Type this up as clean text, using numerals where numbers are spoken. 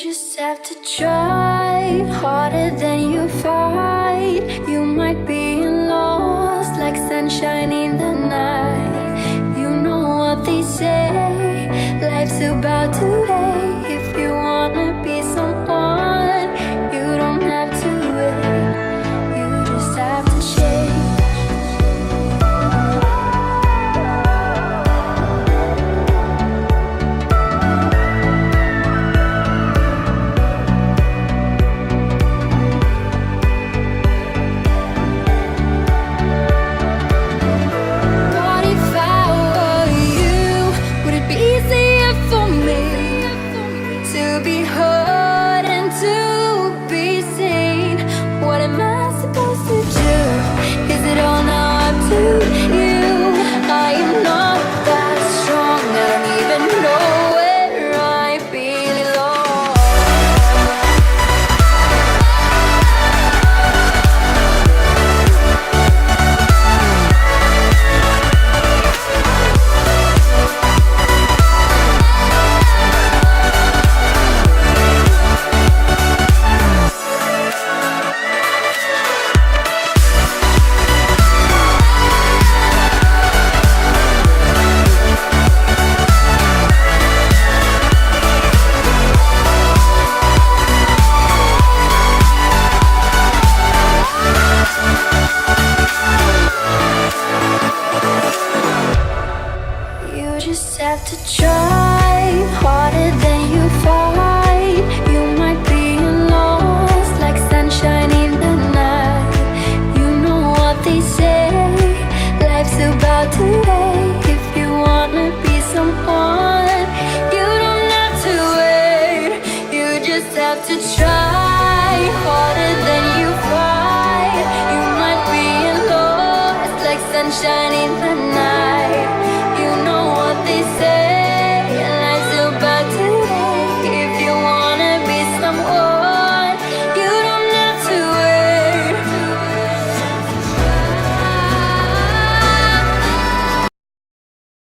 just have to try harder than you fight. You might be lost like sunshine in the night. You know what they say, life's about to end. If you wanna be someone, you don't have to wait. You just have to change. Have to try harder than you fight. You might be lost like sunshine in the night. You know what they say, life's about to end. If you wanna be someone, you don't have to wait. You just have to try harder than you fight. You might be lost like sunshine in the night.